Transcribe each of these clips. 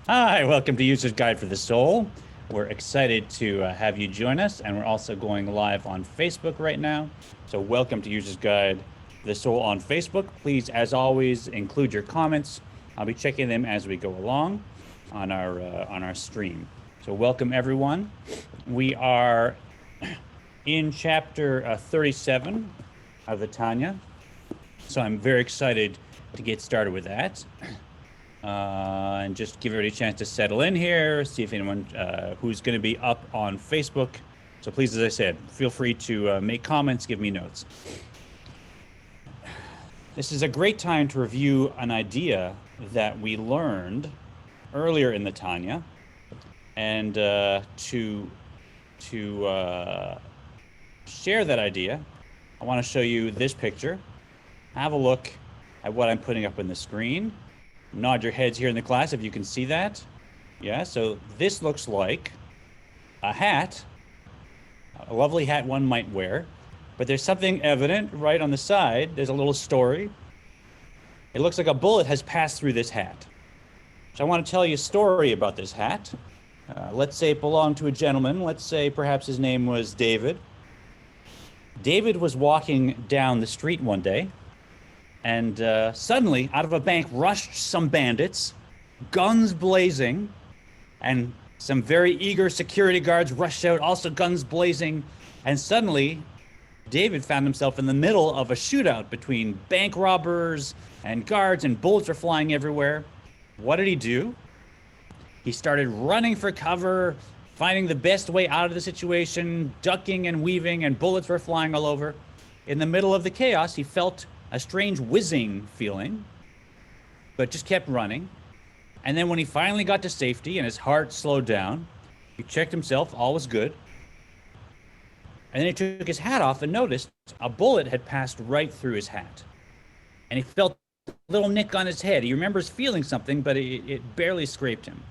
Hi, welcome to User's Guide for the Soul. We're excited to have you join us, and we're also going live on Facebook right now. So welcome to User's Guide for the Soul on Facebook. Please, as always, include your comments. I'll be checking them as we go along on our stream. So welcome, everyone. We are in chapter 37 of the Tanya. So I'm very excited to get started with that. And just give everybody a chance to settle in here, see if anyone who's going to be up on Facebook. So please, as I said, feel free to make comments, give me notes. This is a great time to review an idea that we learned earlier in the Tanya, and to share that idea, I want to show you this picture. Have a look at what I'm putting up on the screen. Nod your heads here in the class if you can see that. Yeah, so this looks like a hat, a lovely hat one might wear, but there's something evident right on the side. There's a little story. It looks like a bullet has passed through this hat. So I want to tell you a story about this hat. Let's say it belonged to a gentleman. Let's say perhaps his name was David. David was walking down the street one day, and suddenly, out of a bank rushed some bandits, guns blazing, and some very eager security guards rushed out, also guns blazing. And suddenly, David found himself in the middle of a shootout between bank robbers and guards, and bullets are flying everywhere. What did he do? He started running for cover, finding the best way out of the situation, ducking and weaving, and bullets were flying all over. In the middle of the chaos, he felt a strange whizzing feeling, but just kept running. And then when he finally got to safety and his heart slowed down, he checked himself, all was good. And then he took his hat off and noticed a bullet had passed right through his hat. And he felt a little nick on his head. He remembers feeling something, but it barely scraped him.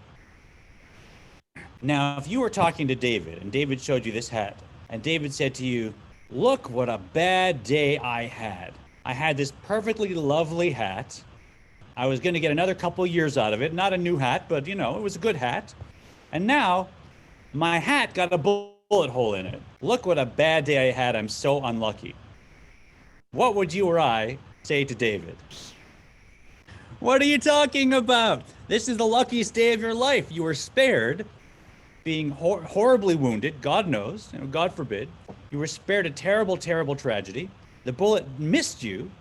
Now, if you were talking to David, and David showed you this hat, and David said to you, "Look what a bad day I had. I had this perfectly lovely hat. I was going to get another couple years out of it. Not a new hat, but, it was a good hat. And now my hat got a bullet hole in it. Look what a bad day I had. I'm so unlucky." What would you or I say to David? What are you talking about? This is the luckiest day of your life. You were spared being horribly wounded. God knows, God forbid. You were spared a terrible, terrible tragedy. The bullet missed you,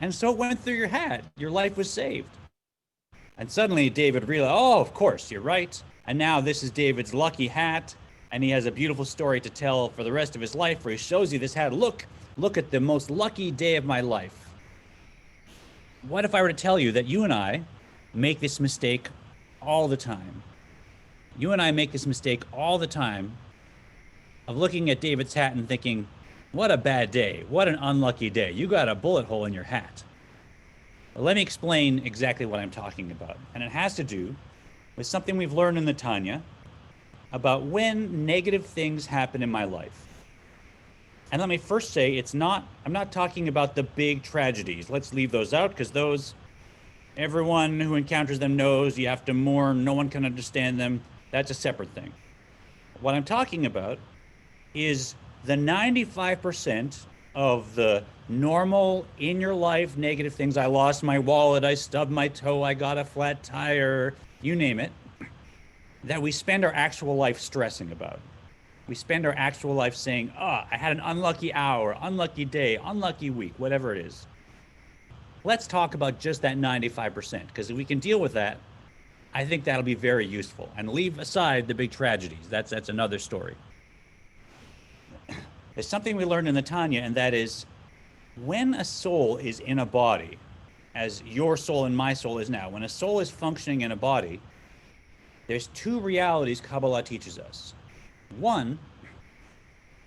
and so it went through your hat. Your life was saved. And suddenly David realized, oh, of course, you're right. And now this is David's lucky hat, and he has a beautiful story to tell for the rest of his life where he shows you this hat. Look at the most lucky day of my life. What if I were to tell you that you and I make this mistake all the time? You and I make this mistake all the time of looking at David's hat and thinking, what a bad day. What an unlucky day. You got a bullet hole in your hat. Well, let me explain exactly what I'm talking about. And it has to do with something we've learned in the Tanya about when negative things happen in my life. And let me first say, I'm not talking about the big tragedies. Let's leave those out, because those, everyone who encounters them knows you have to mourn. No one can understand them. That's a separate thing. What I'm talking about is the 95% of the normal in your life negative things. I lost my wallet, I stubbed my toe, I got a flat tire, you name it, that we spend our actual life stressing about. We spend our actual life saying, I had an unlucky hour, unlucky day, unlucky week, whatever it is. Let's talk about just that 95%, because if we can deal with that, I think that'll be very useful. And leave aside the big tragedies. That's another story. There's something we learned in the Tanya, and that is when a soul is in a body, as your soul and my soul is now, when a soul is functioning in a body, there's two realities Kabbalah teaches us. One,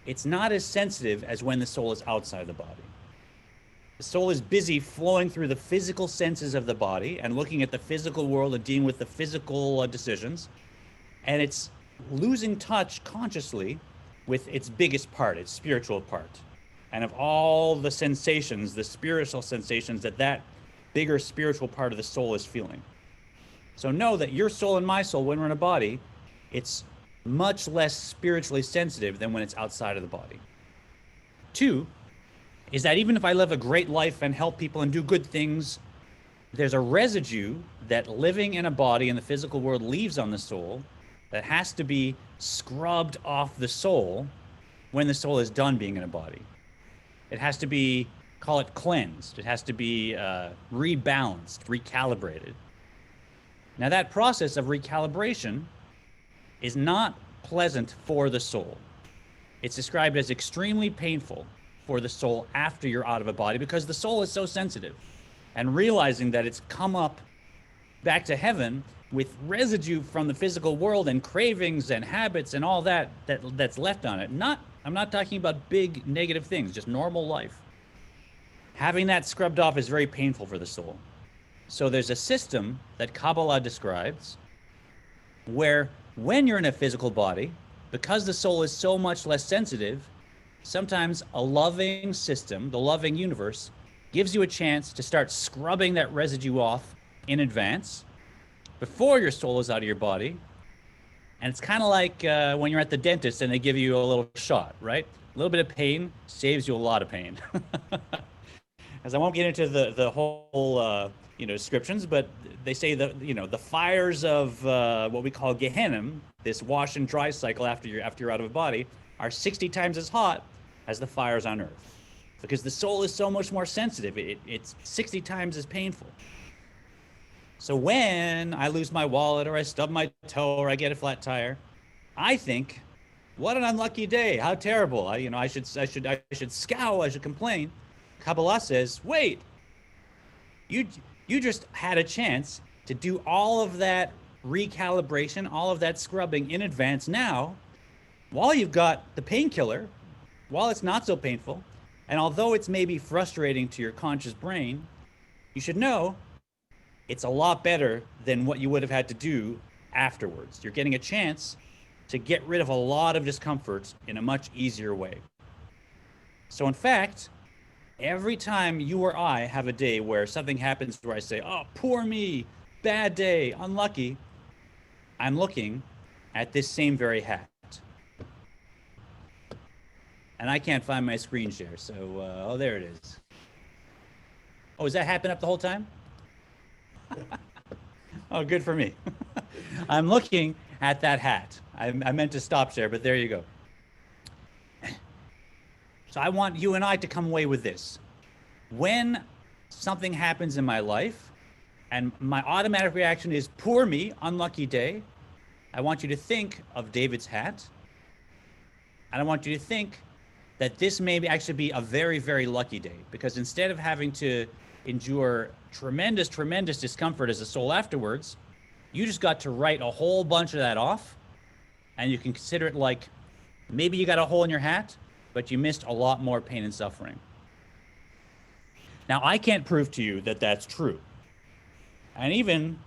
it's not as sensitive as when the soul is outside the body. The soul is busy flowing through the physical senses of the body and looking at the physical world and dealing with the physical decisions, and it's losing touch consciously with its biggest part, its spiritual part. And of all the sensations, the spiritual sensations that bigger spiritual part of the soul is feeling. So know that your soul and my soul, when we're in a body, it's much less spiritually sensitive than when it's outside of the body. 2 is that even if I live a great life and help people and do good things, there's a residue that living in a body in the physical world leaves on the soul that has to be scrubbed off the soul when the soul is done being in a body. It has to be, call it cleansed. It has to be rebalanced, recalibrated. Now that process of recalibration is not pleasant for the soul. It's described as extremely painful for the soul after you're out of a body because the soul is so sensitive. And realizing that it's come up back to heaven with residue from the physical world and cravings and habits and all that's left on it. I'm not talking about big negative things, just normal life. Having that scrubbed off is very painful for the soul. So there's a system that Kabbalah describes where when you're in a physical body, because the soul is so much less sensitive, sometimes a loving system, the loving universe, gives you a chance to start scrubbing that residue off in advance before your soul is out of your body. And it's kind of like when you're at the dentist and they give you a little shot, right? A little bit of pain saves you a lot of pain. As I won't get into the whole descriptions, but they say the fires of what we call Gehenna, this wash and dry cycle after you're out of a body, are 60 times as hot as the fires on earth, because the soul is so much more sensitive. It's 60 times as painful. So when I lose my wallet or I stub my toe or I get a flat tire, I think, what an unlucky day! How terrible! I should scowl. I should complain. Kabbalah says, wait, you just had a chance to do all of that recalibration, all of that scrubbing in advance now, while you've got the painkiller, while it's not so painful, and although it's maybe frustrating to your conscious brain, you should know it's a lot better than what you would have had to do afterwards. You're getting a chance to get rid of a lot of discomfort in a much easier way. So in fact, every time you or I have a day where something happens where I say, oh, poor me, bad day, unlucky, I'm looking at this same very hat. And I can't find my screen share, so, oh, there it is. Oh, is that hat been up the whole time? Oh, good for me. I'm looking at that hat. I meant to stop share, but there you go. So I want you and I to come away with this. When something happens in my life and my automatic reaction is poor me, unlucky day, I want you to think of David's hat. And I want you to think that this may actually be a very, very lucky day, because instead of having to endure tremendous, tremendous discomfort as a soul afterwards, you just got to write a whole bunch of that off, and you can consider it like maybe you got a hole in your hat, but you missed a lot more pain and suffering. Now, I can't prove to you that that's true. And even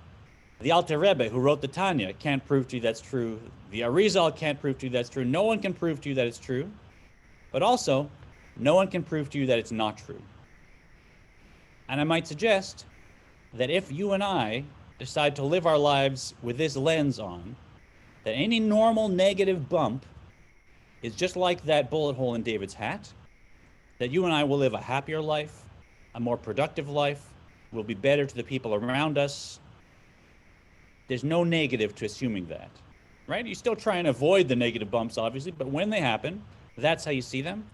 the Alter Rebbe, who wrote the Tanya, can't prove to you that's true. The Arizal can't prove to you that's true. No one can prove to you that it's true. But also, no one can prove to you that it's not true. And I might suggest that if you and I decide to live our lives with this lens on, that any normal negative bump is just like that bullet hole in David's hat, that you and I will live a happier life, a more productive life, we'll be better to the people around us. There's no negative to assuming that, right? You still try and avoid the negative bumps, obviously, but when they happen, that's how you see them.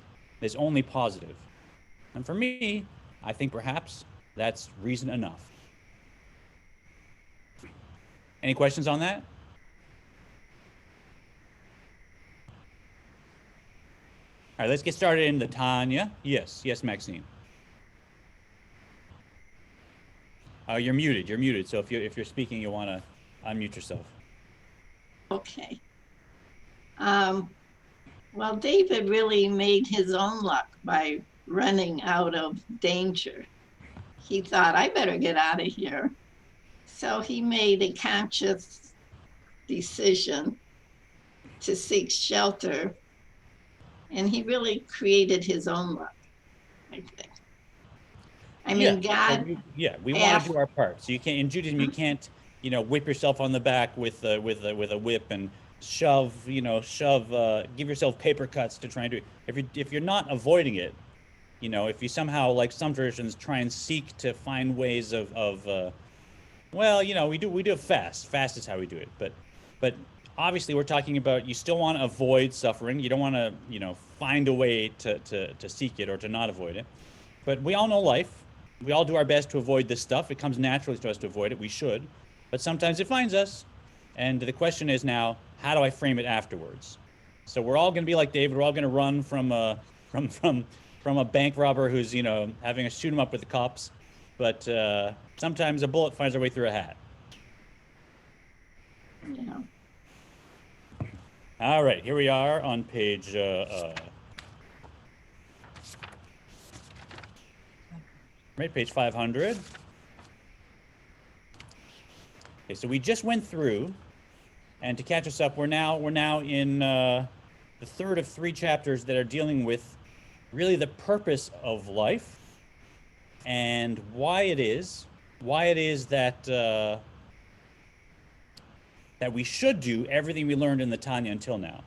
There's only positive. And for me, I think perhaps that's reason enough. Any questions on that? All right, let's get started in the Tanya. Yes, Maxine. You're muted. So if you're speaking, you want to unmute yourself. Okay. Well, David really made his own luck by running out of danger. He thought, I better get out of here. So he made a conscious decision to seek shelter, and he really created his own luck, I think. I mean, God. We want to do our part. So you can't, in Judaism, you can't whip yourself on the back with a whip and give yourself paper cuts to try and do it. If you're not avoiding it, if you somehow, like some traditions, try and seek to find ways we do it fast. Fast is how we do it. But obviously we're talking about, you still want to avoid suffering. You don't want to, find a way to seek it or to not avoid it. But we all know life. We all do our best to avoid this stuff. It comes naturally to us to avoid it. We should. But sometimes it finds us. And the question is now, how do I frame it afterwards? So we're all going to be like David. We're all going to run from a bank robber who's, having to shoot him up with the cops. But sometimes a bullet finds their way through a hat. Yeah. All right, here we are on page page 500. Okay, so we just went through, and to catch us up, we're now in the third of 3 chapters that are dealing with really the purpose of life and why it is that that we should do everything we learned in the Tanya until now.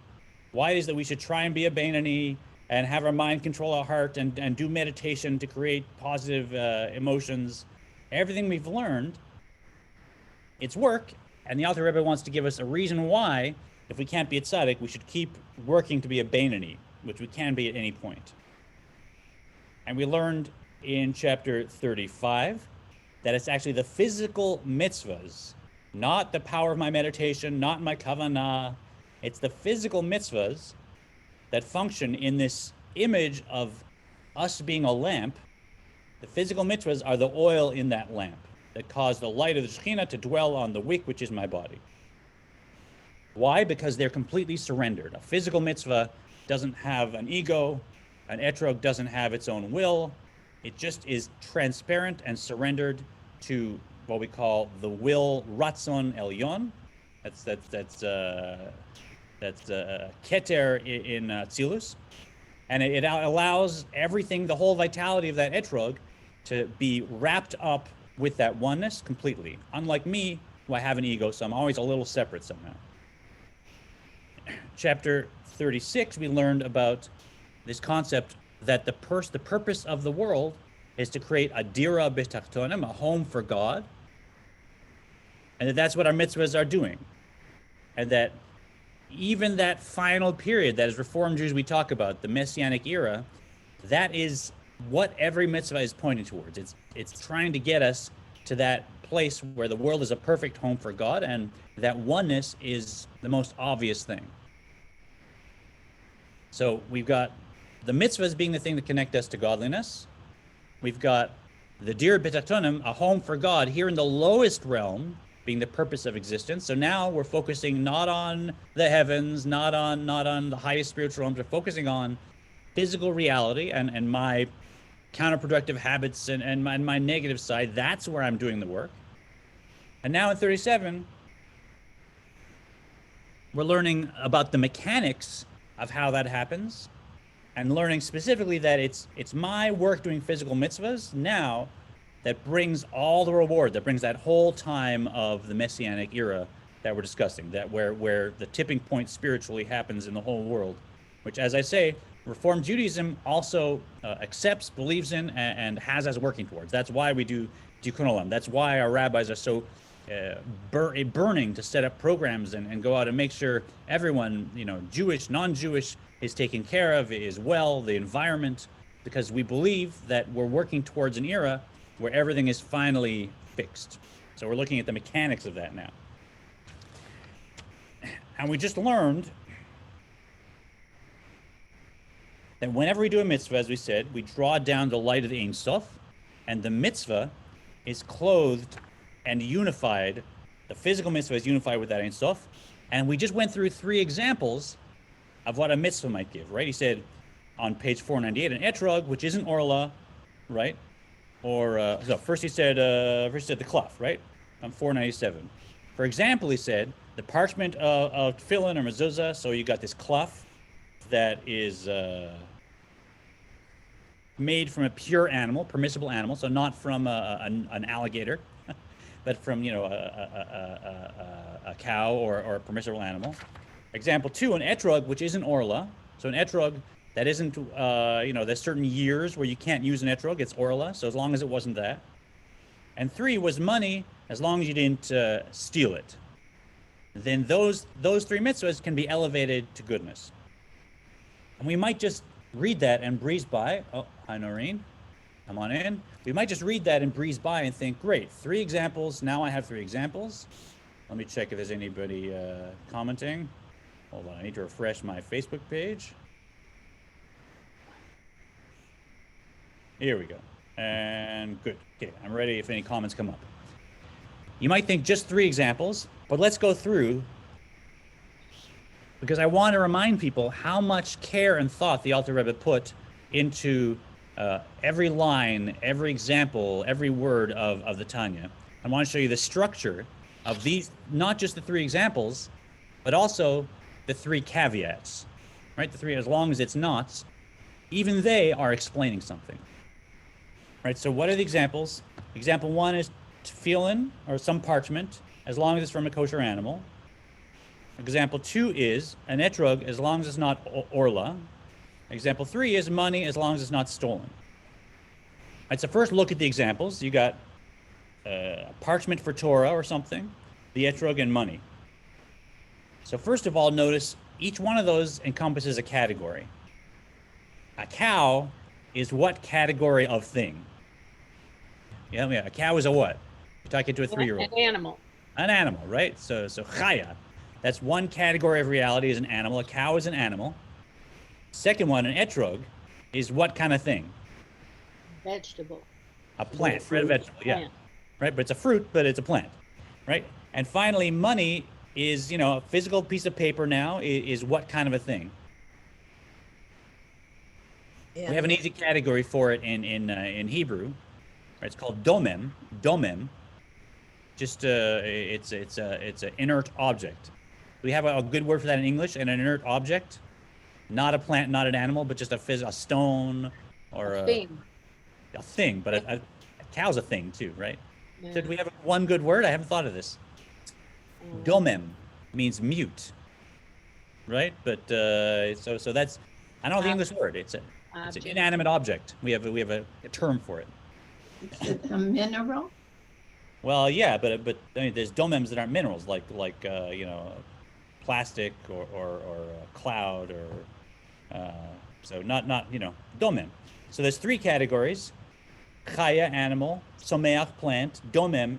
Why it is that we should try and be a Beinoni and have our mind control our heart and do meditation to create positive emotions. Everything we've learned, it's work, and the Alter Rebbe wants to give us a reason why, if we can't be a tzaddik, we should keep working to be a Beinoni, which we can be at any point. And we learned in chapter 35 that it's actually the physical mitzvahs, not the power of my meditation, not my kavanah. It's the physical mitzvahs that function in this image of us being a lamp. The physical mitzvahs are the oil in that lamp that cause the light of the Shekhinah to dwell on the wick, which is my body. Why? Because they're completely surrendered. A physical mitzvah doesn't have an ego. An etrog doesn't have its own will. It just is transparent and surrendered to what we call the will Ratzon Elyon. That's Keter in Tzilus. And it allows everything, the whole vitality of that etrog, to be wrapped up with that oneness completely. Unlike me, who I have an ego, so I'm always a little separate somehow. Chapter 36, we learned about this concept that the purpose of the world is to create a dira b'tachtonim, a home for God, and that's what our mitzvahs are doing. And that even that final period that as Reformed Jews we talk about, the Messianic era, that is what every mitzvah is pointing towards. It's trying to get us to that place where the world is a perfect home for God, and that oneness is the most obvious thing. So we've got the mitzvahs being the thing that connect us to godliness. We've got the dir b'tachtonim, a home for God, here in the lowest realm, being the purpose of existence. So now we're focusing not on the heavens, not on the highest spiritual realms. We're focusing on physical reality and my counterproductive habits and my negative side. That's where I'm doing the work. And now in 37, we're learning about the mechanics of how that happens, and learning specifically that it's my work doing physical mitzvahs now that brings all the reward, that brings that whole time of the Messianic era that we're discussing, that where the tipping point spiritually happens in the whole world, which, as I say, Reformed Judaism also accepts, believes in, and has us working towards. That's why we do Tikkun Olam. That's why our rabbis are so burning to set up programs and go out and make sure everyone, Jewish, non-Jewish, is taken care of, is well, the environment, because we believe that we're working towards an era where everything is finally fixed. So we're looking at the mechanics of that now. And we just learned that whenever we do a mitzvah, as we said, we draw down the light of the Ein Sof, and the mitzvah is clothed and unified. The physical mitzvah is unified with that Ein Sof. And we just went through 3 examples of what a mitzvah might give, right? He said on page 498, an etrog, which isn't orla, right? Or, so first he said the cloth, right? On 497. For example, he said, the parchment of tefillin or mezuzah, so you got this cloth that is made from a pure animal, permissible animal, so not from an alligator, but from, you know, a cow or a permissible animal. Example 2, an etrog, which isn't orla. So an etrog that isn't, you know, there's certain years where you can't use an etrog, it's orla, so as long as it wasn't that. And 3 was money, as long as you didn't steal it. Then those 3 mitzvahs can be elevated to goodness. And we might just read that and breeze by. Oh, hi, Noreen. Come on in. We might just read that and breeze by and think, great, 3 examples. Now I have 3 examples. Let me check if there's anybody commenting. Hold on, I need to refresh my Facebook page. Here we go. And good. Okay, I'm ready if any comments come up. You might think just 3 examples, but let's go through, because I want to remind people how much care and thought the Alter Rebbe put into every line, every example, every word of the Tanya. I want to show you the structure of these, not just the 3 examples, but also the 3 caveats, right? The 3, as long as it's not, even they are explaining something, right? So what are the examples? Example 1 is tefillin or some parchment, as long as it's from a kosher animal. Example 2 is an etrog, as long as it's not orla. Example 3 is money, as long as it's not stolen. All right, so first look at the examples. You got parchment for Torah or something, the etrog, and money. So first of all, notice each one of those encompasses a category. A cow is what category of thing? Yeah, a cow is a what? You're talking to a 3-year-old. An animal. An animal, right? So chaya, that's one category of reality, is an animal. A cow is an animal. Second one, an etrog, is what kind of thing? Vegetable. A plant, right? A vegetable, yeah. Plant. Right, but it's a fruit, but it's a plant, right? And finally, money is, you know, a physical piece of paper now, is what kind of a thing? Yeah. We have an easy category for it in Hebrew. Right? It's called domem. Domem. Just it's an inert object. We have a good word for that in English. An inert object, not a plant, not an animal, but just a stone or A thing. A thing. But a cow's a thing too, right? Yeah. So do we have one good word? I haven't thought of this. Domem means mute, right? But so that's, I don't know the English word. It's an inanimate object. We have a term for it. Is it a mineral? Well, yeah, but I mean, there's domems that aren't minerals, like you know, plastic or cloud or so not you know, domem. So there's 3 categories: chaya, animal; someach, plant; domem,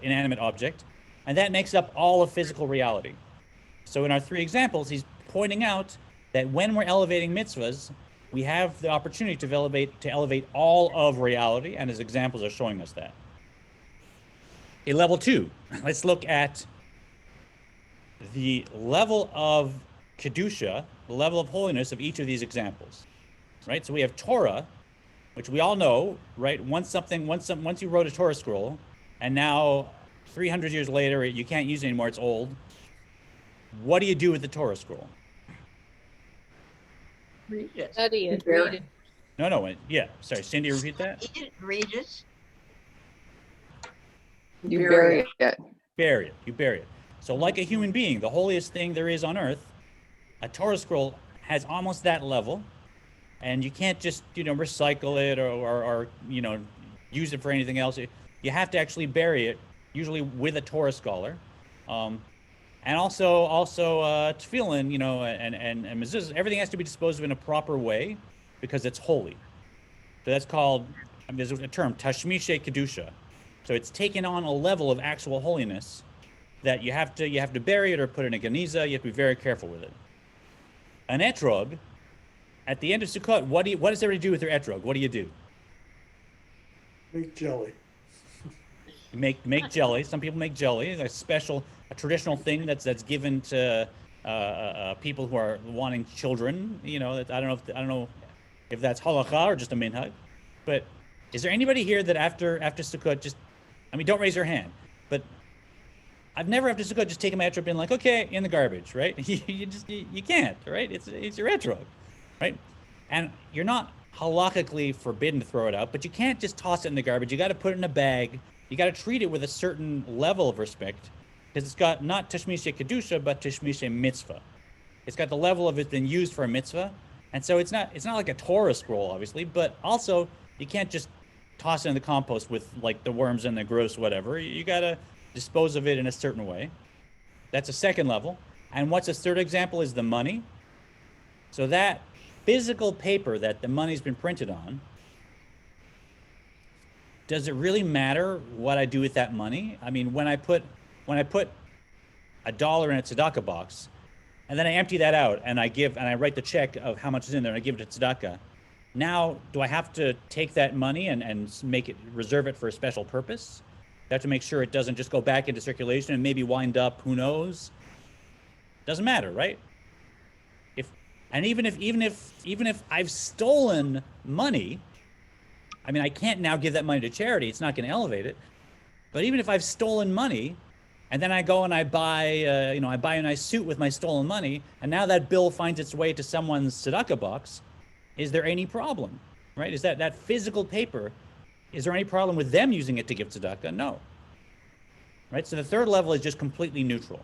inanimate object, and that makes up all of physical reality. So in our 3 examples, he's pointing out that when we're elevating mitzvahs, we have the opportunity to elevate all of reality, and his examples are showing us that. In level 2, let's look at the level of kedusha, the level of holiness of each of these examples. Right? So we have Torah, which we all know, right? Once you wrote a Torah scroll, and now 300 years later you can't use it anymore, it's old. What do you do with the Torah scroll? Read it. Study it. Read it. No, yeah, sorry, Cindy, repeat that? Read it. You bury it. Bury it, you bury it. So like a human being, the holiest thing there is on earth, a Torah scroll has almost that level, and you can't just, you know, recycle it or you know, use it for anything else. You have to actually bury it, usually with a Torah scholar. And also tefillin, you know, and mezuzah, everything has to be disposed of in a proper way because it's holy. So that's called, I mean, there's a term, tashmishe kedusha. So it's taken on a level of actual holiness that you have to bury it or put in a geniza. You have to be very careful with it. An etrog, at the end of Sukkot, what does everybody do with their etrog? What do you do? Make jelly. Make jelly. Some people make jelly. It's a traditional thing that's given to people who are wanting children. You know, I don't know if that's halakha or just a minhag. But is there anybody here that after Sukkot just, I mean, don't raise your hand, but I've never after Sukkot just taken my etrog and been like, okay, in the garbage, right? You can't, right? It's your etrog, right? And you're not halakhically forbidden to throw it out, but you can't just toss it in the garbage. You got to put it in a bag. You got to treat it with a certain level of respect, because it's got not tashmishe kedusha, but tashmishe mitzvah. It's got the level of it being used for a mitzvah, and so it's not like a Torah scroll, obviously, but also you can't just toss it in the compost with like the worms and the gross whatever. You got to dispose of it in a certain way. That's a second level. And what's a third example is the money. So that physical paper that the money's been printed on, does it really matter what I do with that money? I mean, when I put $1 in a tzedakah box, and then I empty that out and I write the check of how much is in there and I give it to tzedakah, now do I have to take that money and reserve it for a special purpose? I have to make sure it doesn't just go back into circulation and maybe wind up, who knows? Doesn't matter, right? Even if I've stolen money, I mean, I can't now give that money to charity. It's not going to elevate it. But even if I've stolen money, and then I go and I buy a nice suit with my stolen money, and now that bill finds its way to someone's tzedakah box, is there any problem, right? Is that physical paper, is there any problem with them using it to give tzedakah? No. Right? So the third level is just completely neutral.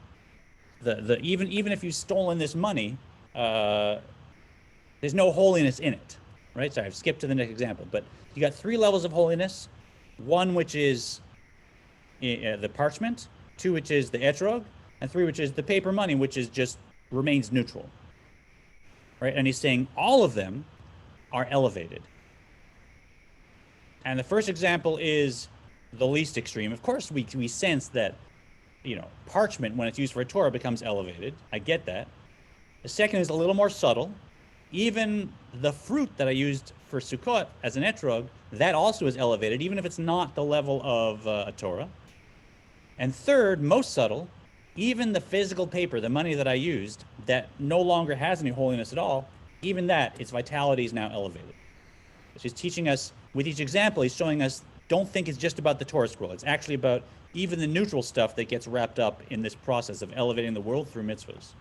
Even if you've stolen this money, there's no holiness in it, right? Sorry, I've skipped to the next example, but you got 3 levels of holiness. 1, which is the parchment, 2, which is the etrog, and 3, which is the paper money, which is just remains neutral, right? And he's saying all of them are elevated. And the first example is the least extreme. Of course, we sense that, parchment, when it's used for a Torah, becomes elevated. I get that. The second is a little more subtle. Even the fruit that I used for Sukkot as an etrog, that also is elevated, even if it's not the level of a Torah. And third, most subtle, even the physical paper, the money that I used, that no longer has any holiness at all, even that, its vitality is now elevated. So he's teaching us, with each example, he's showing us, don't think it's just about the Torah scroll. It's actually about even the neutral stuff that gets wrapped up in this process of elevating the world through mitzvahs.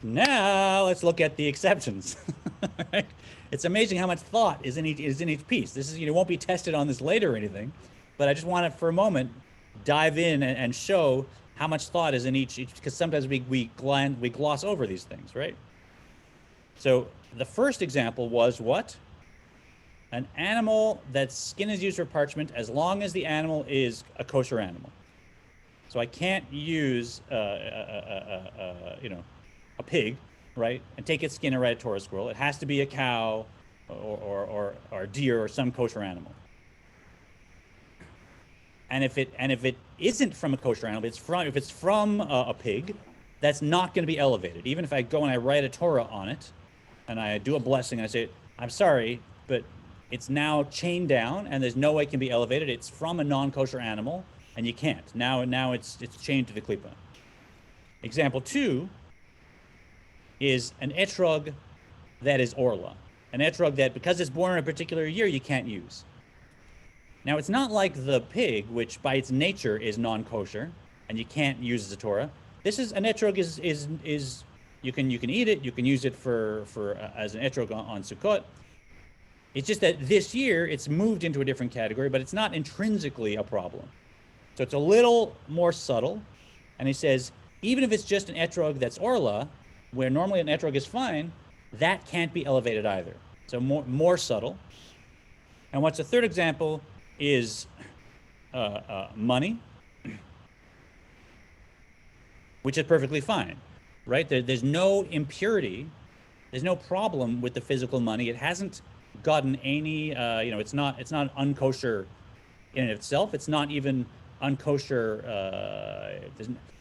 Now let's look at the exceptions. Right? It's amazing how much thought is in each piece. This is, won't be tested on this later or anything, but I just want to, for a moment, dive in and show how much thought is in each, because sometimes we gloss over these things, right? So the first example was what? An animal that skin is used for parchment as long as the animal is a kosher animal. So I can't use a pig, right, and take its skin and write a Torah scroll. It has to be a cow or a deer or some kosher animal. And if it isn't from a kosher animal, if it's from a pig, that's not going to be elevated. Even if I go and I write a Torah on it, and I do a blessing, and I say, I'm sorry, but it's now chained down, and there's no way it can be elevated. It's from a non-kosher animal, and you can't. Now it's chained to the klipa. Example 2 is an etrog that is orla, an etrog that, because it's born in a particular year, you can't use. Now, it's not like the pig, which by its nature is non-kosher, and you can't use as a Torah. This is an etrog is you can eat it, you can use it for as an etrog on Sukkot. It's just that this year it's moved into a different category, but it's not intrinsically a problem. So it's a little more subtle, and he says even if it's just an etrog that's orla, where normally an etrog is fine, that can't be elevated either. So more subtle. And what's the third example is money, which is perfectly fine, right? There's no impurity, there's no problem with the physical money. It hasn't gotten any, it's not unkosher in and of itself. It's not even unkosher.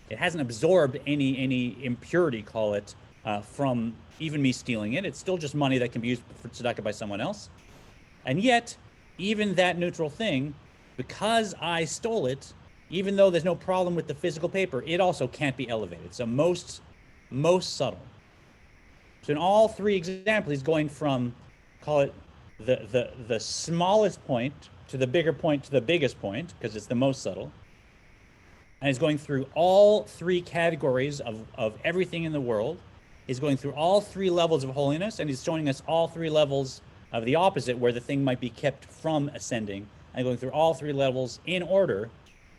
It hasn't absorbed any impurity, call it, from even me stealing it. It's still just money that can be used for tzedakah by someone else. And yet, even that neutral thing, because I stole it, even though there's no problem with the physical paper, it also can't be elevated. So most subtle. So in all 3 examples, he's going from, call it the smallest point to the bigger point to the biggest point, because it's the most subtle. And he's going through all 3 categories of everything in the world. He's going through all 3 levels of holiness, and he's showing us all 3 levels of the opposite, where the thing might be kept from ascending, and going through all three levels in order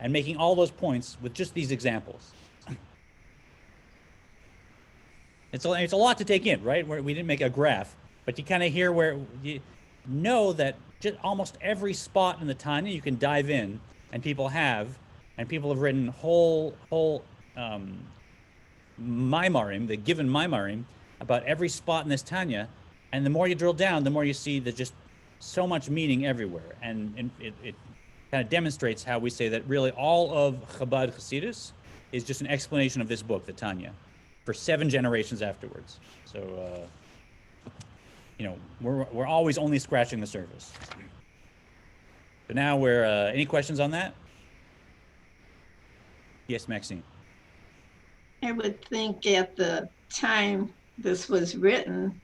and making all those points with just these examples. It's a lot to take in, right? We didn't make a graph, but you kind of hear where you know that just almost every spot in the Tanya you can dive in, and people have written whole maimarim, the given maimarim, about every spot in this Tanya, and the more you drill down, the more you see there's just so much meaning everywhere, and it kind of demonstrates how we say that really all of Chabad Hasidus is just an explanation of this book, the Tanya, for 7 generations afterwards. So, we're always only scratching the surface. So now we're, any questions on that? Yes, Maxine. I would think at the time this was written,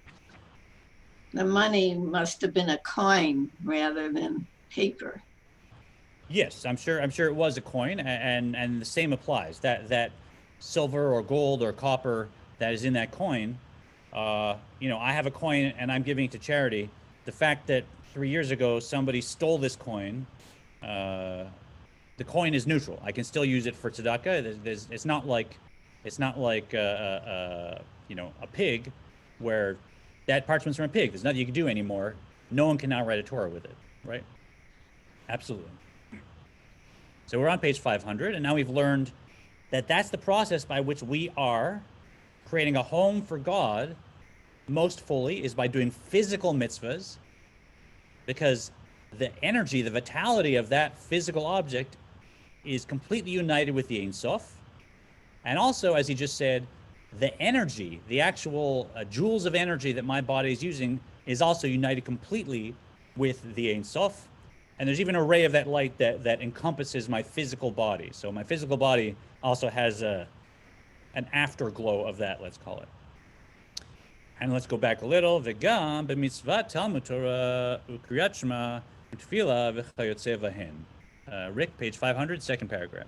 the money must have been a coin rather than paper. Yes, I'm sure it was a coin, and the same applies. That silver or gold or copper that is in that coin, I have a coin and I'm giving it to charity. The fact that 3 years ago somebody stole this coin, the coin is neutral. I can still use it for tzedakah. It's not like a pig, where that parchment's from a pig. There's nothing you can do anymore. No one can now write a Torah with it, right? Absolutely. So we're on page 500, and now we've learned that that's the process by which we are creating a home for God most fully, is by doing physical mitzvahs, because the energy, the vitality of that physical object is completely united with the Ein Sof. And also, as he just said, the energy, the actual joules of energy that my body is using is also united completely with the Ein Sof. And there's even a ray of that light that encompasses my physical body. So my physical body also has an afterglow of that, let's call it. And let's go back a little. V'gam b'mitzvat Talmud Torah u'kriyat Shema u'tefillah v'chayotze v'hen. Rick, page 500, second paragraph.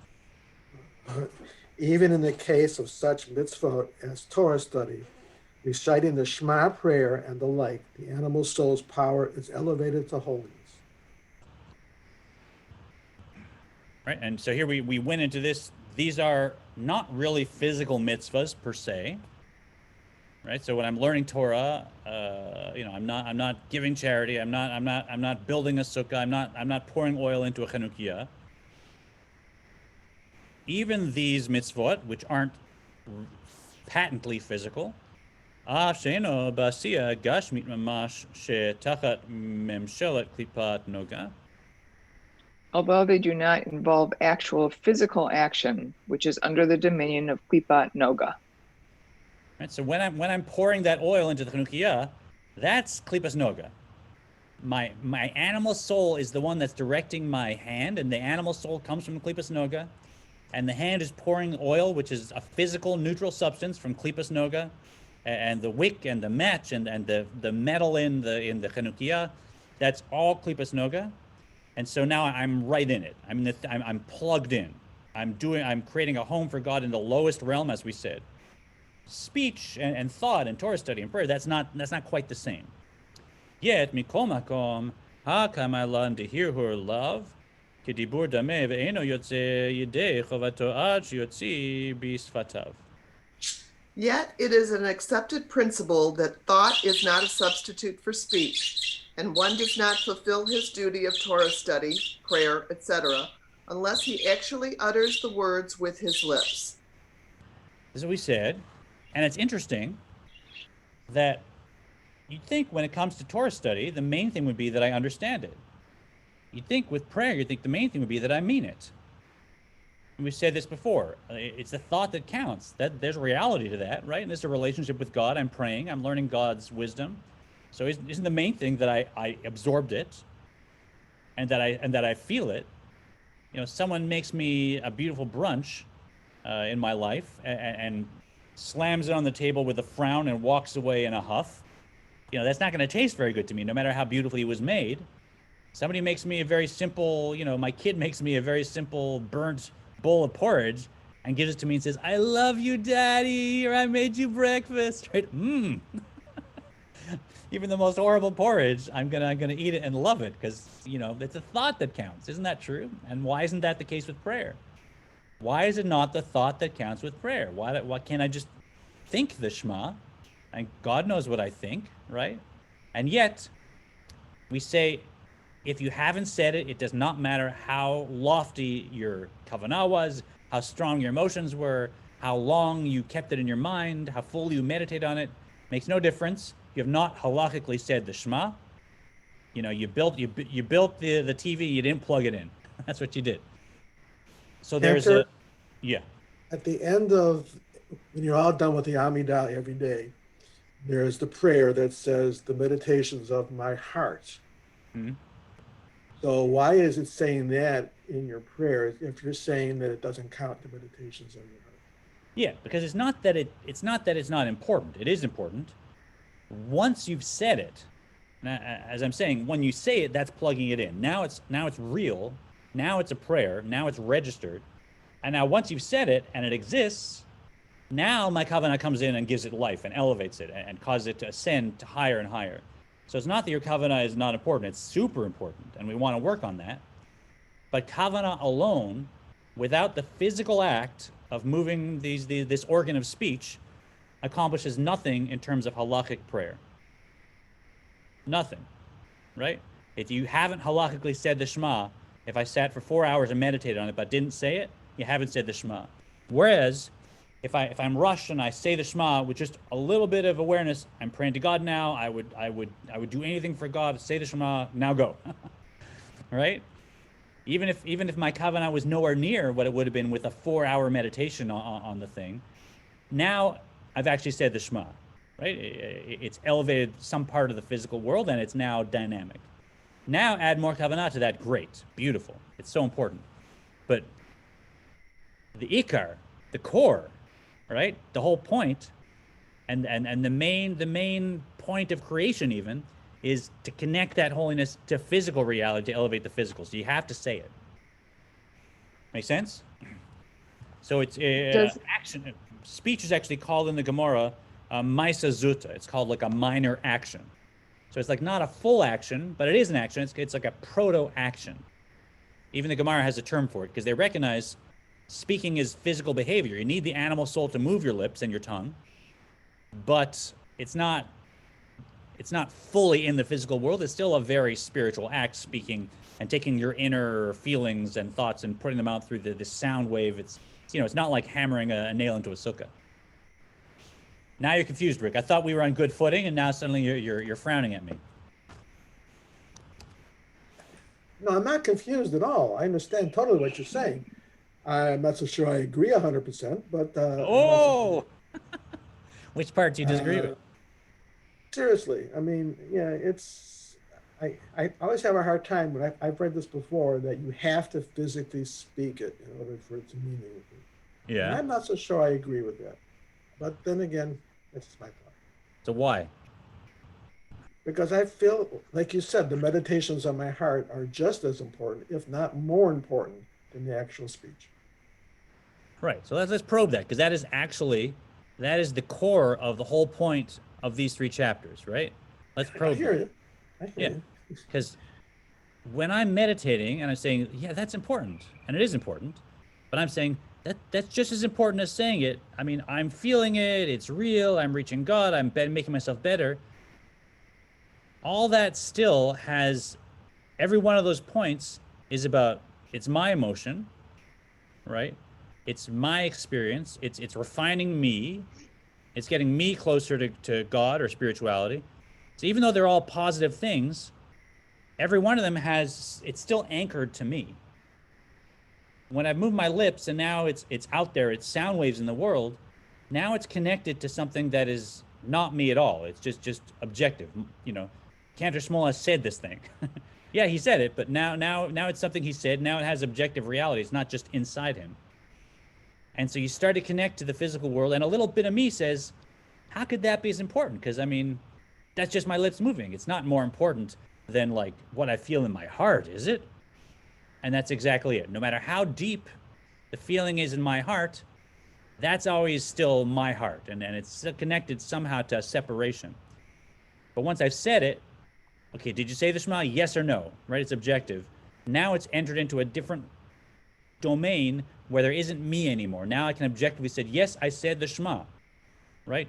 Even in the case of such mitzvah as Torah study, reciting the Shema prayer and the like, the animal soul's power is elevated to holiness. Right, and so here we went into this. These are not really physical mitzvahs per se, right? So when I'm learning Torah, I'm not giving charity. I'm not building a sukkah. I'm not pouring oil into a chanukiah. Even these mitzvot, which aren't patently physical, she'eno ba'asiya gashmit mamash she'tachat memshelet klipat noga. Although they do not involve actual physical action, which is under the dominion of klipat noga. Right, so when I'm pouring that oil into the chanukiah, that's klipas noga. My animal soul is the one that's directing my hand, and the animal soul comes from klipas noga, and the hand is pouring oil, which is a physical neutral substance from klipas noga, and the wick and the match and the metal in the chanukiah, that's all klipas noga. And so now I'm right in it. I'm plugged in. I'm creating a home for God in the lowest realm, as we said. Speech and thought and Torah study and prayer, that's not quite the same. Yet mikol makom ha'kamaylan dehirhur love kedibur dameh ve'eno yotze yidei chovato ad sheyotzi bisfatav. Yet it is an accepted principle that thought is not a substitute for speech, and one does not fulfill his duty of Torah study, prayer, etc., unless he actually utters the words with his lips. This is what we said, and it's interesting that you'd think when it comes to Torah study, the main thing would be that I understand it. You'd think with prayer, you'd think the main thing would be that I mean it. And we've said this before. It's the thought that counts. That there's reality to that, right? And there's a relationship with God. I'm praying. I'm learning God's wisdom. So isn't the main thing that I absorbed it, and that I feel it? Someone makes me a beautiful brunch in my life and slams it on the table with a frown and walks away in a huff. That's not going to taste very good to me, no matter how beautifully it was made. Somebody makes me a very simple, my kid makes me a very simple burnt bowl of porridge and gives it to me and says, "I love you, Daddy," or "I made you breakfast," right? even the most horrible porridge, I'm gonna eat it and love it because it's a thought that counts. Isn't that true? And why isn't that the case with prayer? Why is it not the thought that counts with prayer? Why can't I just think the Shema? And God knows what I think, right? And yet, we say, if you haven't said it, it does not matter how lofty your kavanah was, how strong your emotions were, how long you kept it in your mind, how fully you meditate on it. Makes no difference. You have not halachically said the Shema. You built the TV, you didn't plug it in. That's what you did. So there's Cantor, yeah. at the end of, when you're all done with the Amidah every day, there's the prayer that says, the meditations of my heart. Mm-hmm. So why is it saying that in your prayer if you're saying that it doesn't count the meditations of your heart? Yeah, because it's not that it's not important. It is important. Once you've said it, as I'm saying, when you say it, that's plugging it in. Now it's real. Now it's a prayer. Now it's registered. And now once you've said it and it exists, now my kavanah comes in and gives it life and elevates it and causes it to ascend to higher and higher. So it's not that your kavanah is not important. It's super important, and we want to work on that. But kavanah alone, without the physical act of moving this organ of speech, accomplishes nothing in terms of halachic prayer. Nothing, right? If you haven't halachically said the Shema, if I sat for 4 hours and meditated on it but didn't say it, you haven't said the Shema. Whereas, if I'm rushed and I say the Shema with just a little bit of awareness, I'm praying to God now. I would do anything for God. Say the Shema. Now go, right? Even if my kavanah was nowhere near what it would have been with a 4-hour meditation on the thing, now I've actually said the Shema, right? It's elevated some part of the physical world and it's now dynamic. Now add more kavanah to that. Great, beautiful. It's so important. But the ikar, the core, right? The whole point, and the main point of creation even is to connect that holiness to physical reality, to elevate the physical. So you have to say it. Make sense? So it's action. Speech is actually called in the Gemara maisa zuta. It's called like a minor action. So it's like not a full action, but it is an action. It's like a proto-action. Even the Gemara has a term for it because they recognize speaking is physical behavior. You need the animal soul to move your lips and your tongue, but it's not fully in the physical world. It's still a very spiritual act, speaking and taking your inner feelings and thoughts and putting them out through the sound wave. It's not like hammering a nail into a sukkah. Now you're confused, Rick. I thought we were on good footing, and now suddenly you're frowning at me. No, I'm not confused at all. I understand totally what you're saying. I'm not so sure I agree 100%, but which part do you disagree with? Seriously, I mean, yeah, it's I always have a hard time when I've read this before that you have to physically speak it in order for it to mean anything. Yeah, and I'm not so sure I agree with that. But then again, that's my thought. So why? Because I feel, like you said, the meditations on my heart are just as important, if not more important, than the actual speech. Right. So let's probe that, because that is the core of the whole point of these 3 chapters, right? Let's probe. I hear you. I hear you. Because when I'm meditating and I'm saying, yeah, that's important, and it is important, but I'm saying that's just as important as saying it. I mean, I'm feeling it. It's real. I'm reaching God. I'm making myself better. All that still has, every one of those points is about, it's my emotion, right? It's my experience. It's refining me. It's getting me closer to God or spirituality. So even though they're all positive things, every one of them it's still anchored to me. When I've moved my lips and now it's out there, it's sound waves in the world, now it's connected to something that is not me at all. It's just objective. Cantor Smolash said this thing. Yeah, he said it, but now it's something he said. Now it has objective reality. It's not just inside him. And so you start to connect to the physical world, and a little bit of me says, how could that be as important? Because, I mean, that's just my lips moving. It's not more important than, like, what I feel in my heart, is it? And that's exactly it. No matter how deep the feeling is in my heart, that's always still my heart. And it's connected somehow to a separation. But once I've said it, okay, did you say the Shema? Yes or no, right? It's objective. Now it's entered into a different domain where there isn't me anymore. Now I can objectively say, yes, I said the Shema, right?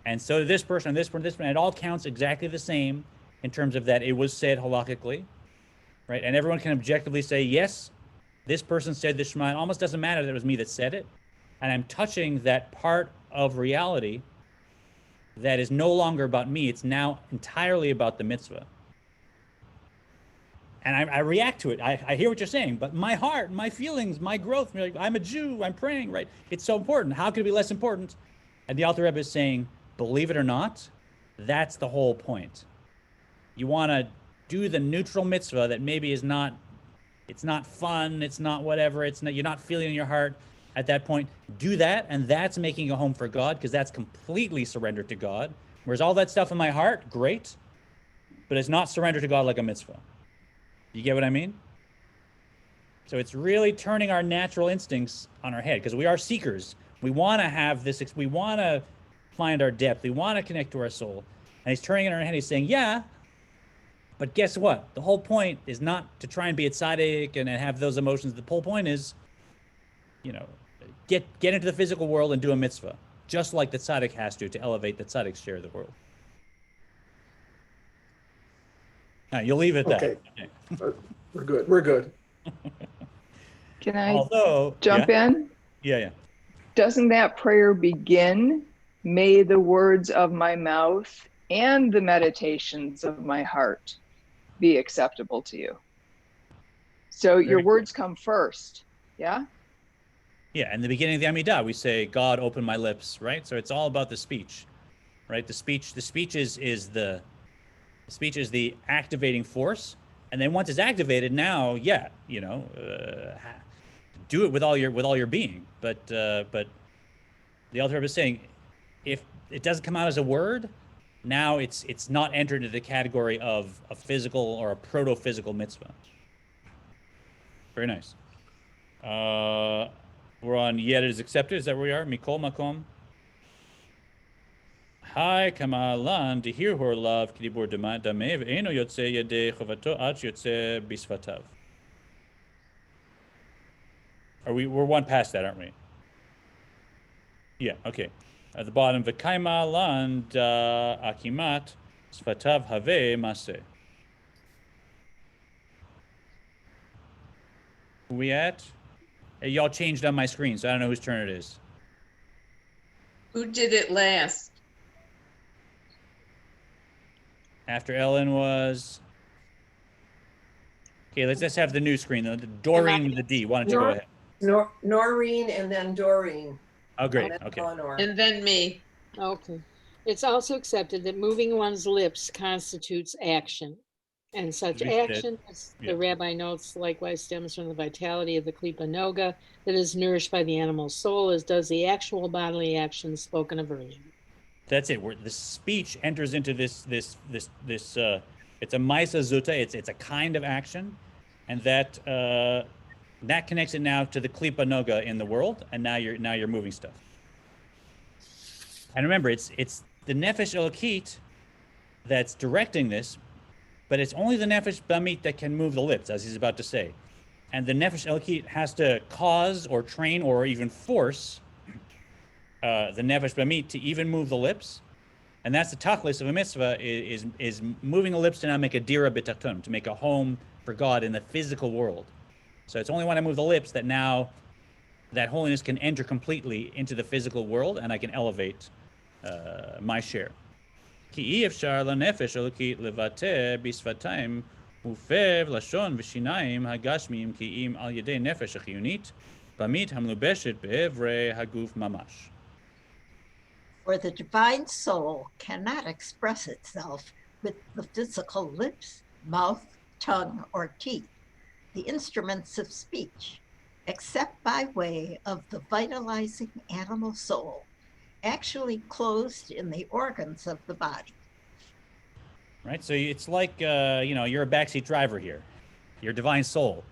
And so this person, this person, this person, it all counts exactly the same in terms of that it was said halakhically, right? And everyone can objectively say, yes, this person said the Shema. It almost doesn't matter that it was me that said it. And I'm touching that part of reality that is no longer about me. It's now entirely about the mitzvah. And I react to it. I hear what you're saying, but my heart, my feelings, my growth, like, I'm a Jew, I'm praying, right? It's so important. How could it be less important? And the Alter Rebbe is saying, believe it or not, that's the whole point. You want to do the neutral mitzvah that maybe is not, it's not fun, it's not whatever, it's not, you're not feeling in your heart at that point. Do that, and that's making a home for God, because that's completely surrendered to God. Whereas all that stuff in my heart, great, but it's not surrendered to God like a mitzvah. You get what I mean? So it's really turning our natural instincts on our head, because we are seekers. We want to have this, we want to find our depth. We want to connect to our soul. And he's turning it on our head. He's saying, yeah, but guess what? The whole point is not to try and be a tzaddik and have those emotions. The whole point is, you know, get into the physical world and do a mitzvah, just like the tzaddik has to elevate the tzaddik's share of the world. All right, you'll leave it at that. Okay. We're good. We're good. Can I Although, jump in? Yeah. Doesn't that prayer begin, may the words of my mouth and the meditations of my heart be acceptable to you? So your words come first, yeah? Yeah, in the beginning of the Amidah, we say, God, open my lips, right? So it's all about the speech, right? The speech is the activating force. And then once it's activated, now, yeah, you know, do it with all your being. But the Alter Rebbe is saying, if it doesn't come out as a word, now it's not entered into the category of a physical or a proto-physical mitzvah. Very nice. We're on yet it is accepted. Is that where we are? Mikol makom. Hi, kamalan dehir hor lav kidibur damev eno yotze yede chovato ach yotze bisvatav. We're one past that, aren't we? Yeah. Okay. At the bottom, v'kaimalan da akimat svatav have maseh. Who we at? Hey, y'all changed on my screen, so I don't know whose turn it is. Who did it last? After Ellen was... Okay, let's just have the new screen, though. Doreen with the D. Why don't you go ahead? Noreen and then Doreen. Oh, great. And then Okay. Eleanor. And then me. Okay. It's also accepted that moving one's lips constitutes action. And such We said- action, as yeah. the rabbi notes, likewise stems from the vitality of the klipa noga that is nourished by the animal's soul, as does the actual bodily action spoken of earlier. That's it. The speech enters into this it's a maisa zuta. It's a kind of action, and that connects it now to the klipa noga in the world, and now you're moving stuff. And remember, it's the nefesh elokit that's directing this, but it's only the nefesh bamit that can move the lips, as he's about to say, and the nefesh elokit has to cause or train or even force the nefesh bamit to even move the lips, and that's the tachlis of a mitzvah is moving the lips to now make a dira b'tachton, to make a home for God in the physical world. So it's only when I move the lips that now that holiness can enter completely into the physical world, and I can elevate my share. Ki efshar lanefesh elokit levate bisvatayim ufev lashon v'shinayim hagashmim ki im al yedei nefesh achiyunit bamit hamlubeshet be'evrei haguf mamash. For the divine soul cannot express itself with the physical lips, mouth, tongue, or teeth, the instruments of speech, except by way of the vitalizing animal soul, actually closed in the organs of the body. Right, so it's like, you're a backseat driver here. You're divine soul.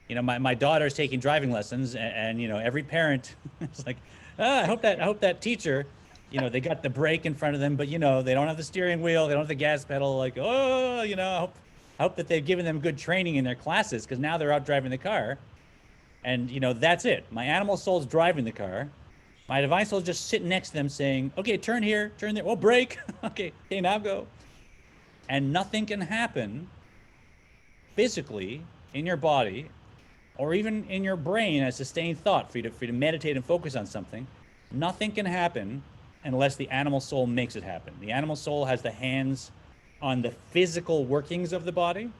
You know, my daughter's taking driving lessons, and every parent is like, I hope that teacher they got the brake in front of them, but they don't have the steering wheel, they don't have the gas pedal. Like, oh, I hope that they've given them good training in their classes, because now they're out driving the car. And that's it. My animal soul's driving the car. My divine soul's just sitting next to them saying, okay, turn here, turn there, oh, brake. Okay, now go. And nothing can happen physically in your body or even in your brain as sustained thought for you to meditate and focus on something. Nothing can happen unless the animal soul makes it happen. The animal soul has the hands on the physical workings of the body,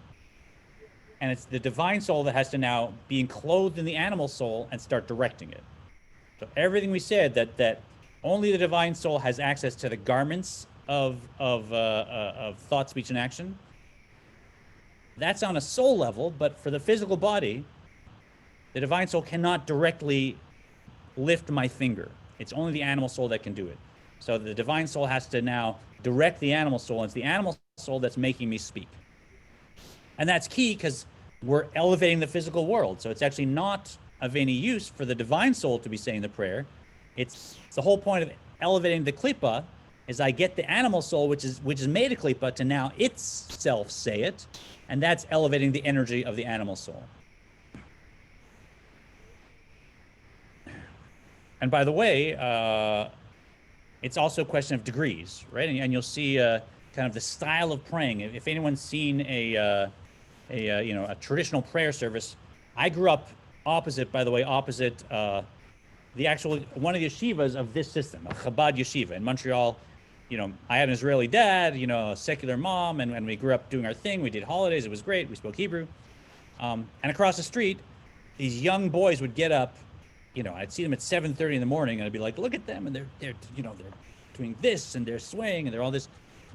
and it's the divine soul that has to now be enclosed in the animal soul and start directing it. So everything we said, that only the divine soul has access to the garments of thought, speech, and action, that's on a soul level. But for the physical body, the divine soul cannot directly lift my finger. It's only the animal soul that can do it. So the divine soul has to now direct the animal soul. It's the animal soul that's making me speak. And that's key, because we're elevating the physical world. So it's actually not of any use for the divine soul to be saying the prayer. It's the whole point of elevating the klipa is I get the animal soul, which is made a klipa, to now itself say it. And that's elevating the energy of the animal soul. And by the way, it's also a question of degrees, right? And you'll see kind of the style of praying. If anyone's seen a traditional prayer service, I grew up opposite the actual one of the yeshivas of this system, a Chabad yeshiva in Montreal. I had an Israeli dad, a secular mom, and we grew up doing our thing. We did holidays. It was great. We spoke Hebrew. And across the street, these young boys would get up. I'd see them at 7:30 in the morning, and I'd be like, look at them, and they're doing this, and they're swaying, and they're all this.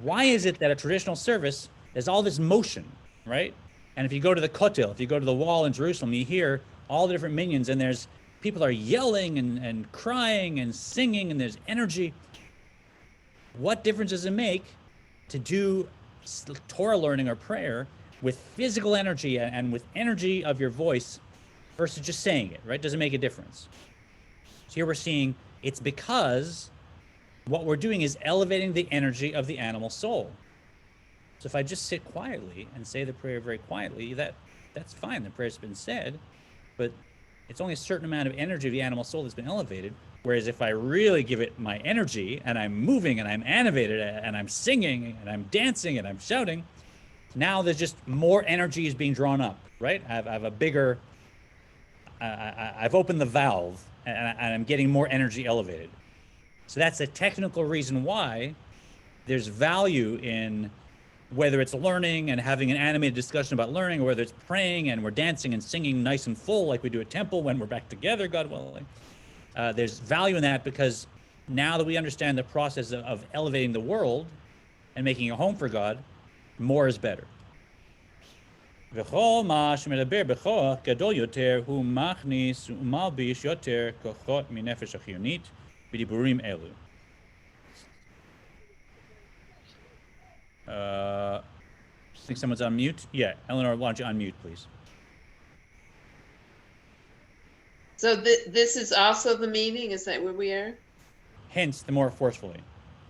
Why is it that a traditional service, there's all this motion, right? And if you go to the Kotel, if you go to the wall in Jerusalem, you hear all the different minions, and there's people are yelling and crying and singing, and there's energy. What difference does it make to do Torah learning or prayer with physical energy and with energy of your voice versus just saying it, right? Doesn't make a difference. So here we're seeing it's because what we're doing is elevating the energy of the animal soul. So if I just sit quietly and say the prayer very quietly, that's fine. The prayer's been said, but it's only a certain amount of energy of the animal soul that's been elevated. Whereas if I really give it my energy and I'm moving and I'm animated and I'm singing and I'm dancing and I'm shouting, now there's just more energy is being drawn up, right? I have a bigger, I've opened the valve and I'm getting more energy elevated. So that's a technical reason why there's value in whether it's learning and having an animated discussion about learning, or whether it's praying and we're dancing and singing nice and full like we do at temple when we're back together, God willing. There's value in that, because now that we understand the process of elevating the world and making a home for God, more is better. וכל מה שמדבר בכוח גדול יותר הוא מכניס ומלביש יותר כוחות מנפש החיונית בדיבורים אלו. I think someone's on mute. Yeah, Eleanor, why don't you unmute, please? So this is also the meaning? Is that where we are? Hence, the more forcefully.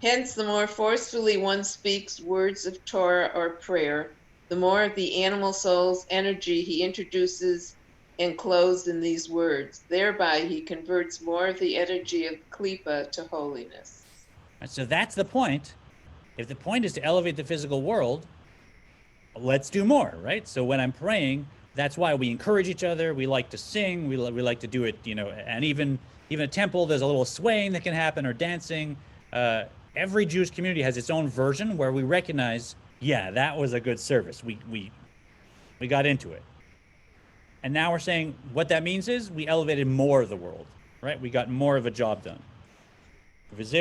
Hence, the more forcefully one speaks words of Torah or prayer, the more of the animal soul's energy he introduces enclosed in these words. Thereby, he converts more of the energy of Klipa to holiness. And so that's the point. If the point is to elevate the physical world, let's do more, right? So when I'm praying, that's why we encourage each other. We like to sing. We like to do it, and even a temple, there's a little swaying that can happen, or dancing. Every Jewish community has its own version where we recognize, yeah, that was a good service. We got into it. And now we're saying what that means is we elevated more of the world, right? We got more of a job done. This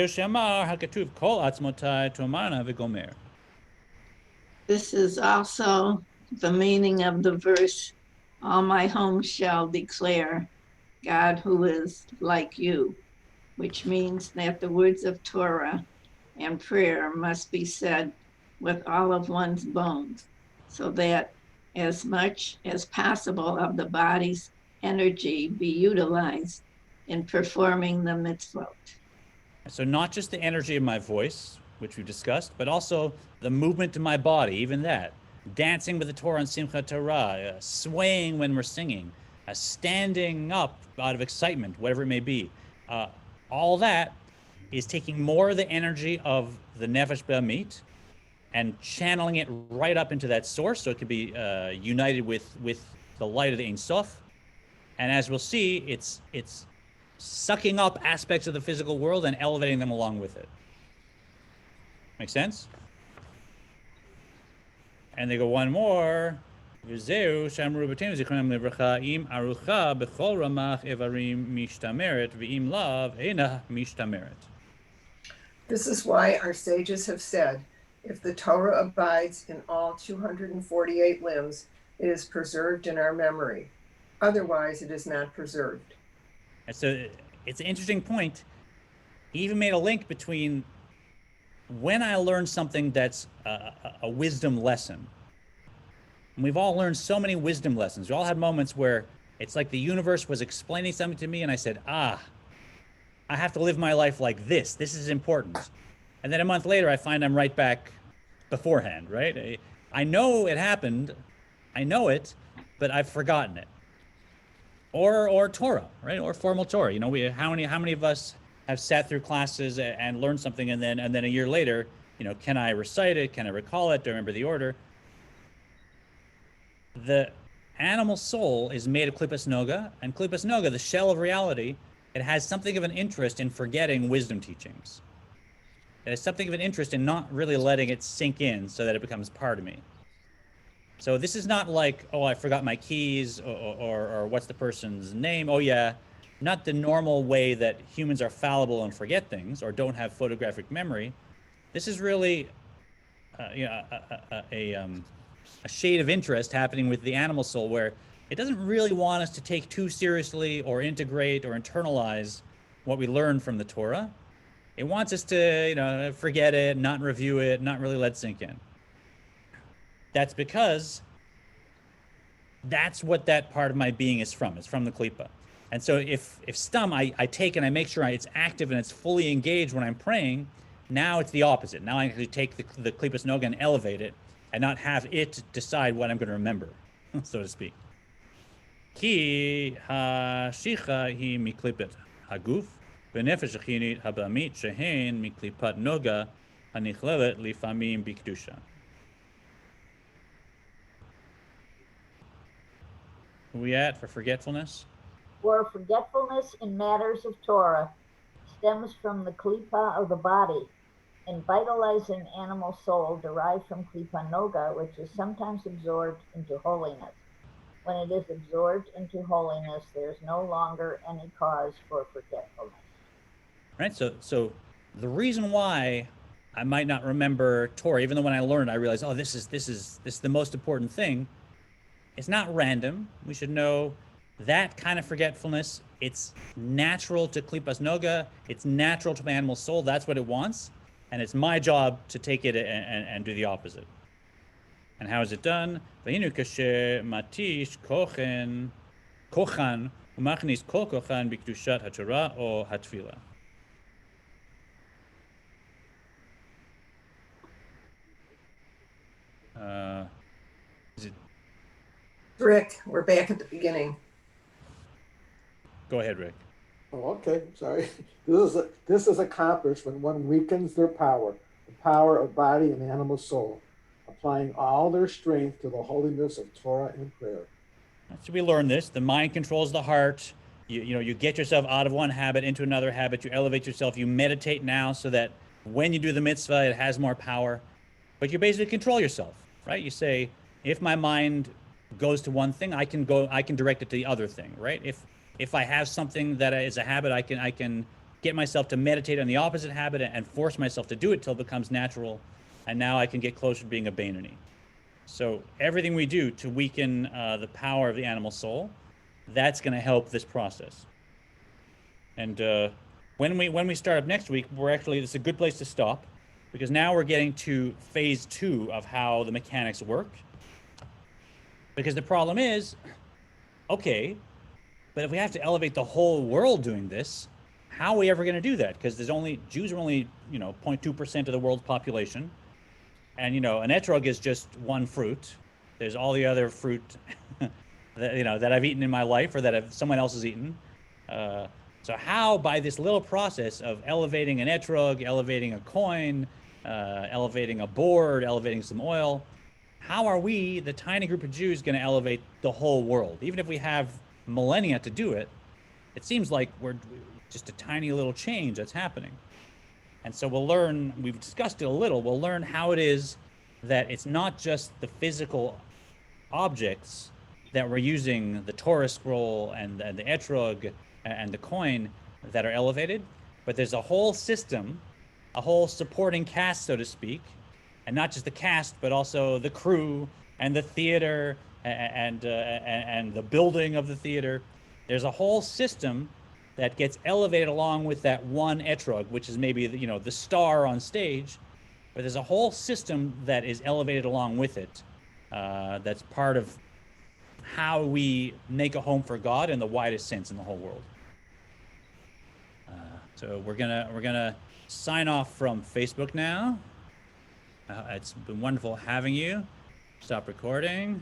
is also the meaning of the verse, all my home shall declare God who is like you, which means that the words of Torah and prayer must be said with all of one's bones, so that as much as possible of the body's energy be utilized in performing the mitzvot. So not just the energy of my voice, which we've discussed, but also the movement of my body, even that. Dancing with the Torah and Simchat Torah, swaying when we're singing, standing up out of excitement, whatever it may be. All that is taking more of the energy of the Nefesh B'Amit and channeling it right up into that source, so it can be united with the light of the Ein Sof. And as we'll see, it's sucking up aspects of the physical world and elevating them along with it. Make sense? And they go one more. V'zeu shamru b'teinu zichronam livracha im arucha b'chol ramach evarim mishtameret v'im lav eina mishtameret. This is why our sages have said, if the Torah abides in all 248 limbs, it is preserved in our memory. Otherwise, it is not preserved. And so it's an interesting point. He even made a link between when I learn something that's a wisdom lesson. And we've all learned so many wisdom lessons. We all had moments where it's like the universe was explaining something to me and I said, I have to live my life like this. This is important. And then a month later, I find I'm right back beforehand, right? I know it happened. I know it, but I've forgotten it. Or Torah, right? Or formal Torah. You know, how many of us have sat through classes and learned something, and then a year later, you know, can I recite it? Can I recall it? Do I remember the order? The animal soul is made of klipas noga, and klipas noga, the shell of reality, it has something of an interest in forgetting wisdom teachings. It has something of an interest in not really letting it sink in so that it becomes part of me. So this is not like, oh, I forgot my keys, or what's the person's name? Oh yeah, not the normal way that humans are fallible and forget things or don't have photographic memory. This is really a shade of interest happening with the animal soul, where it doesn't really want us to take too seriously or integrate or internalize what we learn from the Torah. It wants us to, you know, forget it, not review it, not really let it sink in. That's because that's what that part of my being is from. It's from the klipa. And so if stum, I take and I make sure it's active and it's fully engaged when I'm praying, now it's the opposite. Now I actually take the klipas noga and elevate it and not have it decide what I'm going to remember, so to speak. Ki ha-shicha hi miklipet haguf, v'nefesh achinit habamit shehen miklipat noga hanichlelet lifamim bikdusha. Who we at for forgetfulness? For forgetfulness in matters of Torah stems from the klipa of the body, and vitalizing animal soul derived from klipa noga, which is sometimes absorbed into holiness. When it is absorbed into holiness, there is no longer any cause for forgetfulness. Right. So the reason why I might not remember Torah, even though when I learned, I realized, oh, this is the most important thing. It's not random. We should know that kind of forgetfulness. It's natural to klipas noga. It's natural to my animal soul. That's what it wants. And it's my job to take it and do the opposite. And how is it done? V'hinu kasher matish kochan umachnis kol kochan b'kedushat haTorah or hatfila. Is it? Rick, we're back at the beginning. Go ahead, Rick. Oh, okay. Sorry. This is accomplished when one weakens their power, the power of body and animal soul, applying all their strength to the holiness of Torah and prayer. So we learn this. The mind controls the heart. You get yourself out of one habit into another habit. You elevate yourself. You meditate now so that when you do the mitzvah, it has more power. But you basically control yourself, right? You say, if my mind goes to one thing, I can direct it to the other thing, right? If I have something that is a habit, I can get myself to meditate on the opposite habit and force myself to do it till it becomes natural. And now I can get closer to being a Beinoni. So everything we do to weaken the power of the animal soul, that's going to help this process. And when we start up next week, it's a good place to stop, because now we're getting to phase 2 of how the mechanics work. Because the problem is, okay, but if we have to elevate the whole world doing this, how are we ever going to do that? Because Jews are only 0.2% of the world's population, and an etrog is just one fruit. There's all the other fruit that I've eaten in my life, or that someone else has eaten. So how, by this little process of elevating an etrog, elevating a coin, elevating a board, elevating some oil, how are we, the tiny group of Jews, going to elevate the whole world? Even if we have millennia to do it, it seems like we're just a tiny little change that's happening. And so we'll learn, we've discussed it a little, we'll learn how it is that it's not just the physical objects that we're using, the Torah scroll and the etrog and the coin, that are elevated, but there's a whole system, a whole supporting cast, so to speak, and not just the cast, but also the crew and the theater and the building of the theater. There's a whole system that gets elevated along with that one etrog, which is maybe the star on stage, but there's a whole system that is elevated along with it. That's part of how we make a home for God in the widest sense in the whole world. So we're gonna sign off from Facebook now. It's been wonderful having you. Stop recording.